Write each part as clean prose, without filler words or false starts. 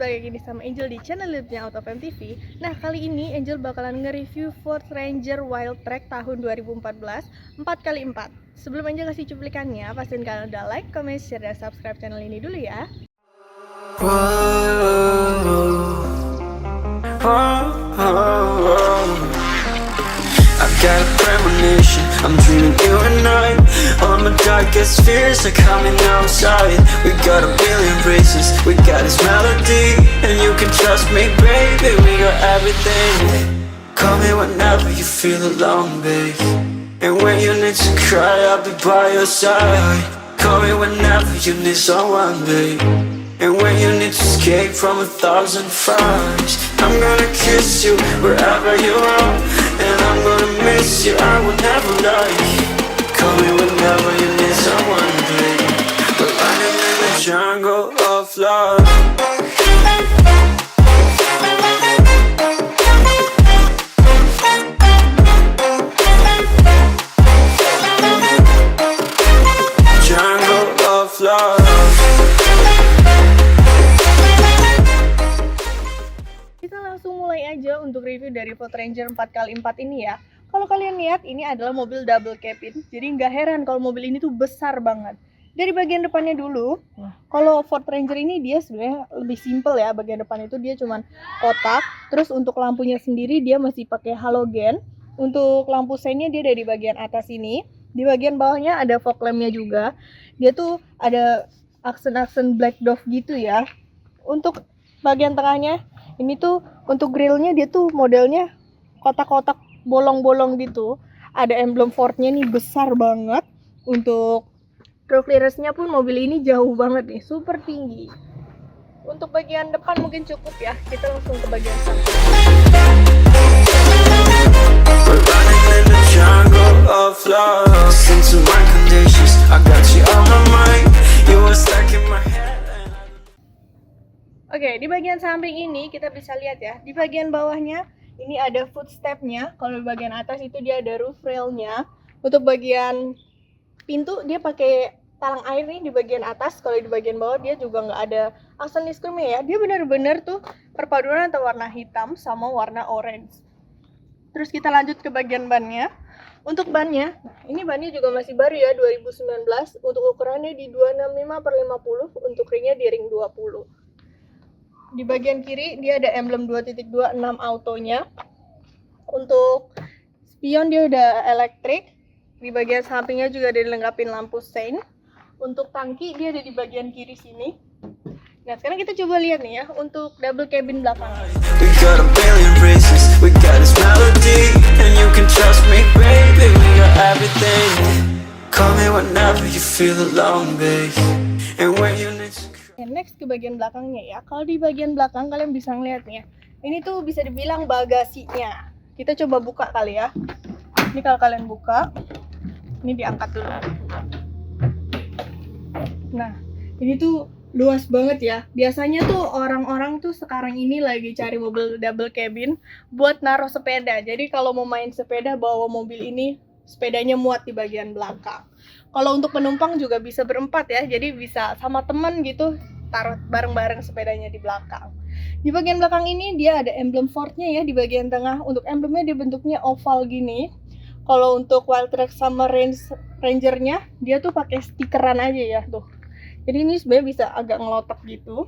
balik lagi sama Angel di channel YouTube-nya AutoFM TV. Nah, kali ini Angel bakalan nge-review Ford Ranger Wildtrak tahun 2014 4x4. Sebelum Angel kasih cuplikannya, pastiin kalian udah like, comment, share, dan subscribe channel ini dulu ya. I've got a premonition, I'm dreaming you and I. All my darkest fears are coming outside. We got a billion races, we got this melody, and you can trust me, baby, we got everything. Call me whenever you feel alone, babe, and when you need to cry, I'll be by your side. Call me whenever you need someone, babe, and when you need to escape from 1,000 fires. I'm gonna kiss you wherever you are, and I'm gonna miss you, I will never lie. Call me whenever you need someone, babe. We're running in the jungle of love. Jungle of love. Kita langsung mulai aja untuk review dari Ford Ranger 4x4 ini ya. Kalau kalian lihat, ini adalah mobil double cabin, jadi nggak heran kalau mobil ini tuh besar banget. Dari bagian depannya dulu, kalau Ford Ranger ini dia sebenarnya lebih simple ya. Bagian depan itu dia cuman kotak, terus untuk lampunya sendiri dia masih pakai halogen. Untuk lampu seinnya dia dari bagian atas ini. Di bagian bawahnya ada fog lampnya juga. Dia tuh ada aksen-aksen black dove gitu ya. Untuk bagian tengahnya, ini tuh untuk grillnya dia tuh modelnya kotak-kotak bolong-bolong gitu. Ada emblem Ford-nya nih besar banget. Untuk road clearance-nya pun mobil ini jauh banget nih, super tinggi. Untuk bagian depan mungkin cukup ya. Kita langsung ke bagian samping. We're running in the jungle of love. Listen to my conditions, I got you on my mind. You were stuck in my head. Oke, di bagian samping ini kita bisa lihat ya. Di bagian bawahnya ini ada footstep-nya. Kalau di bagian atas itu dia ada roof rail-nya. Untuk bagian pintu dia pakai talang air nih di bagian atas. Kalau di bagian bawah dia juga nggak ada aksen diskrimnya ya. Dia benar-benar tuh perpaduan antara warna hitam sama warna orange. Terus kita lanjut ke bagian bannya. Untuk bannya, ini bannya juga masih baru ya, 2019. Untuk ukurannya di 265/50, untuk ringnya di ring 20. Di bagian kiri dia ada emblem 2.26 autonya. Untuk spion dia udah elektrik. Di bagian sampingnya juga ada dilengkapin lampu sein. Untuk tangki dia ada di bagian kiri sini. Nah, sekarang kita coba lihat nih ya untuk double cabin belakang. We got a billion races, we got this melody, and you can trust me, baby, we got everything. Call me whenever you feel alone, babe, and when you need to. Next ke bagian belakangnya ya. Kalau di bagian belakang kalian bisa ngeliat nih ya. Ini tuh bisa dibilang bagasinya. Kita coba buka kali ya. Ini kalau kalian buka, ini diangkat dulu. Nah, ini tuh luas banget ya. Biasanya tuh orang-orang tuh sekarang ini lagi cari mobil double cabin buat naruh sepeda. Jadi kalau mau main sepeda bawa mobil ini, sepedanya muat di bagian belakang. Kalau untuk penumpang juga bisa berempat ya. Jadi bisa sama teman gitu taruh bareng-bareng sepedanya di belakang. Di bagian belakang ini dia ada emblem Ford-nya ya di bagian tengah. Untuk emblemnya dia bentuknya oval gini. Kalau untuk Wildtrak sama Ranger-nya dia tuh pakai stikeran aja ya tuh. Jadi ini sebenarnya bisa agak ngelotok gitu.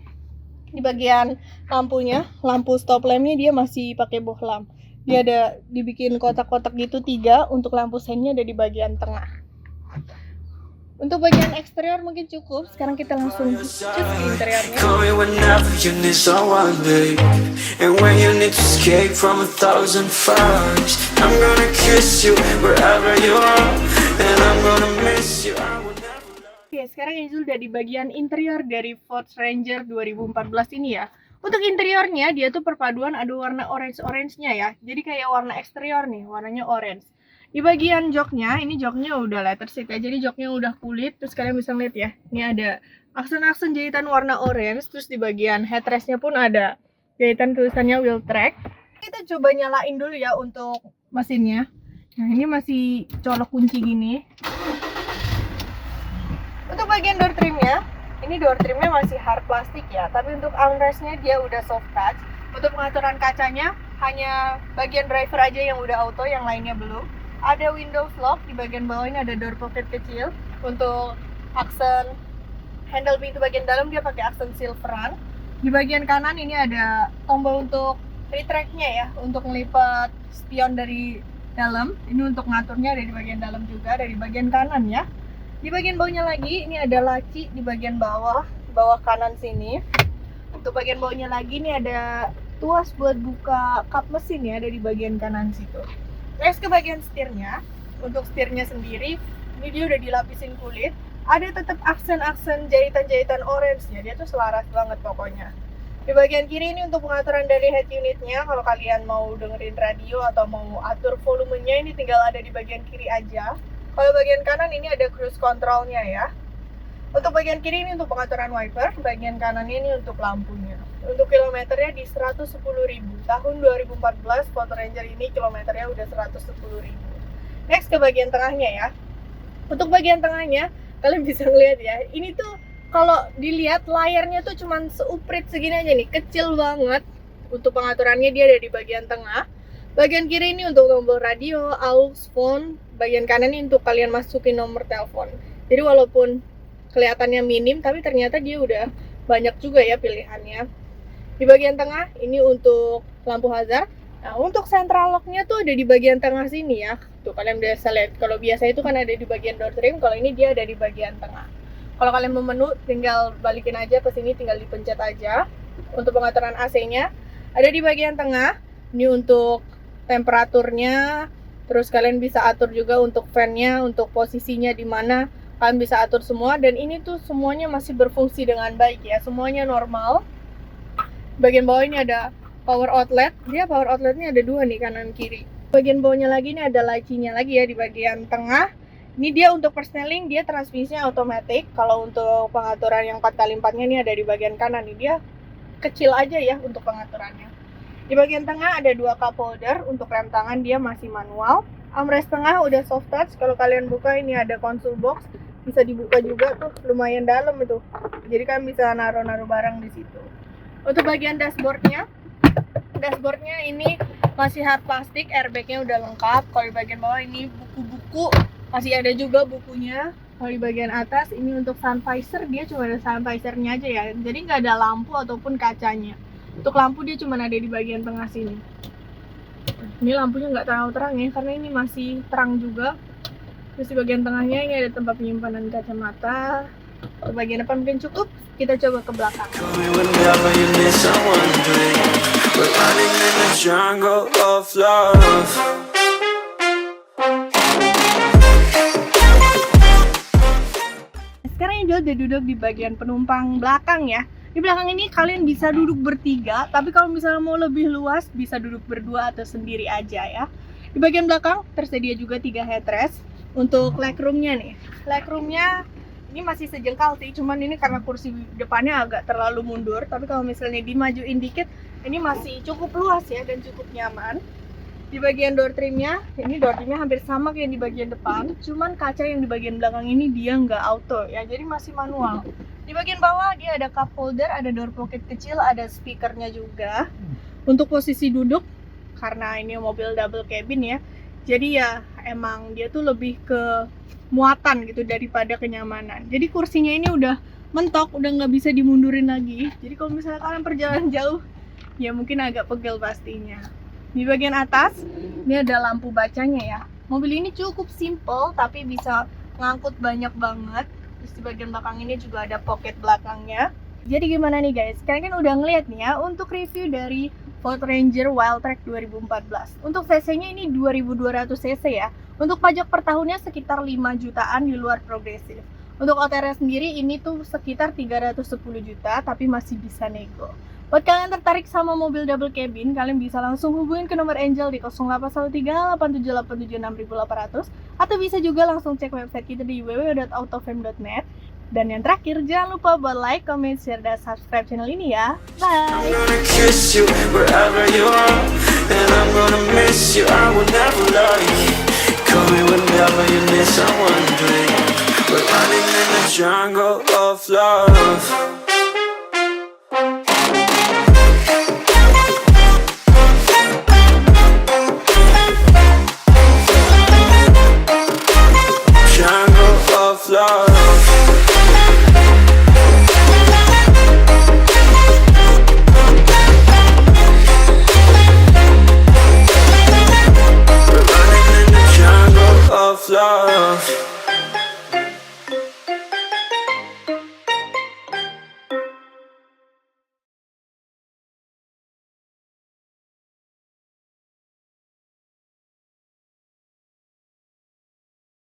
Di bagian lampunya, lampu stop lamp-nya dia masih pakai bohlam. Dia ada dibikin kotak-kotak gitu 3. Untuk lampu seinnya ada di bagian tengah. Untuk bagian eksterior mungkin cukup. Sekarang kita langsung cus ke interiornya. Call me whenever you need someone, babe, and when you need to escape from 1,000 fires. I'm gonna kiss you wherever you are, and I'm gonna miss you, I will never lie. Oke, sekarang Angel udah di bagian interior dari Ford Ranger 2014 ini ya. Untuk interiornya dia tuh perpaduan ada warna orange-nya ya. Jadi kayak warna eksterior nih, warnanya orange. Di bagian joknya, ini joknya udah leather seat ya. Jadi joknya udah kulit. Terus kalian bisa lihat ya, ini ada aksen-aksen jahitan warna orange. Terus di bagian headrestnya pun ada jahitan tulisannya Wildtrak. Kita coba nyalain dulu ya untuk mesinnya. Nah, ini masih colok kunci gini. Untuk bagian door trimnya, Ini door trimnya masih hard plastik ya, tapi untuk armrestnya dia udah soft touch. Untuk pengaturan kacanya hanya bagian driver aja yang udah auto, yang lainnya belum. Ada windows lock, di bagian bawah ini ada door pocket kecil. Untuk aksen handle pintu bagian dalam dia pakai aksen silveran. Di bagian kanan ini ada tombol untuk retract-nya ya, untuk ngelipat spion dari dalam. Ini untuk ngaturnya ada di bagian dalam juga, dari bagian kanan ya. Di bagian bawahnya lagi ini ada laci di bagian bawah kanan sini. Untuk bagian bawahnya lagi ini ada tuas buat buka kap mesin ya, ada di bagian kanan situ. Next ke bagian setirnya. Untuk setirnya sendiri ini dia udah dilapisin kulit. Ada tetap aksen-aksen jahitan-jahitan orange ya, dia tuh selaras banget pokoknya. Di bagian kiri ini untuk pengaturan dari head unitnya. Kalau kalian mau dengerin radio atau mau atur volumenya, ini tinggal ada di bagian kiri aja. Kalau bagian kanan ini ada cruise controlnya ya. Untuk bagian kiri ini untuk pengaturan wiper, bagian kanannya ini untuk lampunya. Untuk kilometernya di 110.000. Tahun 2014 Ford Ranger ini kilometernya udah 110.000. Next ke bagian tengahnya ya. Untuk bagian tengahnya kalian bisa ngeliat ya. Ini tuh kalau dilihat layarnya tuh cuman seuprit segini aja nih, kecil banget. Untuk pengaturannya dia ada di bagian tengah. Bagian kiri ini untuk tombol radio, aux, phone. Bagian kanan ini untuk kalian masukin nomor telepon. Jadi walaupun kelihatannya minim, tapi ternyata dia udah banyak juga ya pilihannya. Di bagian tengah ini untuk lampu hazard. Nah, untuk central lock-nya tuh ada di bagian tengah sini ya. Tuh kalian bisa lihat. Kalau biasa itu kan ada di bagian door trim, kalau ini dia ada di bagian tengah. Kalau kalian mau menu, tinggal balikin aja ke sini, tinggal dipencet aja. Untuk pengaturan AC-nya ada di bagian tengah. Ini untuk temperaturnya, terus kalian bisa atur juga untuk fan-nya, untuk posisinya di mana kalian bisa atur semua. Dan ini tuh semuanya masih berfungsi dengan baik ya, semuanya normal. Bagian bawah ini ada power outlet, dia power outletnya ada dua nih, kanan kiri. Bagian bawahnya lagi ini ada lacinya lagi ya di bagian tengah. Ini dia untuk persneling, dia transmisinya otomatis. Kalau untuk pengaturan yang 4x4-nya ini ada di bagian kanan nih, dia kecil aja ya untuk pengaturannya. Di bagian tengah ada dua cup holder, untuk rem tangan dia masih manual. Armrest tengah udah soft touch, kalau kalian buka ini ada console box, bisa dibuka juga tuh, lumayan dalam itu. Jadi kalian bisa naruh-naruh barang di situ. Untuk bagian dashboardnya ini masih hard plastik, airbagnya udah lengkap. Kalau di bagian bawah ini buku-buku, masih ada juga bukunya. Kalau di bagian atas ini untuk sun visor, dia cuma ada sun visornya aja ya, jadi nggak ada lampu ataupun kacanya. Untuk lampu dia cuma ada di bagian tengah sini. Ini lampunya nggak terlalu terang ya, karena ini masih terang juga. Terus di bagian tengahnya ini ada tempat penyimpanan kacamata. Di bagian depan mungkin cukup, kita coba ke belakang. Sekarang yang udah duduk di bagian penumpang belakang ya. Di belakang ini kalian bisa duduk bertiga, tapi kalau misalnya mau lebih luas bisa duduk berdua atau sendiri aja ya. Di bagian belakang tersedia juga 3 headrest. Untuk legroomnya nih, legroomnya ini masih sejengkal sih, cuman ini karena kursi depannya agak terlalu mundur. Tapi kalau misalnya dimajuin dikit, ini masih cukup luas ya dan cukup nyaman. Di bagian door trimnya, ini door trimnya hampir sama kayak di bagian depan, cuman kaca yang di bagian belakang ini dia nggak auto ya, jadi masih manual. Di bagian bawah dia ada cup holder, ada door pocket kecil, ada speakernya juga. Untuk posisi duduk, karena ini mobil double cabin ya, jadi ya emang dia tuh lebih ke muatan gitu daripada kenyamanan. Jadi kursinya ini udah mentok, udah nggak bisa dimundurin lagi. Jadi kalau misalnya kalian perjalanan jauh, ya mungkin agak pegel pastinya. Di bagian atas, ini ada lampu bacanya ya. Mobil ini cukup simple, tapi bisa ngangkut banyak banget. Terus di bagian belakang ini juga ada pocket belakangnya. Jadi gimana nih guys, kalian kan udah ngeliat nih ya untuk review dari Ford Ranger Wildtrak 2014. Untuk cc-nya ini 2200 cc ya. Untuk pajak per tahunnya sekitar 5 jutaan di luar progresif. Untuk OTR sendiri ini tuh sekitar 310 juta, tapi masih bisa nego. Buat kalian tertarik sama mobil double cabin, kalian bisa langsung hubungin ke nomor Angel di 081387876800, atau bisa juga langsung cek website kita di www.autofam.net. Dan yang terakhir, jangan lupa buat like, comment, share, dan subscribe channel ini ya. Bye! I'm gonna kiss you wherever you are, and I'm gonna miss you, I will never lie. Call me whenever you need someone, babe. We're running in the jungle of love.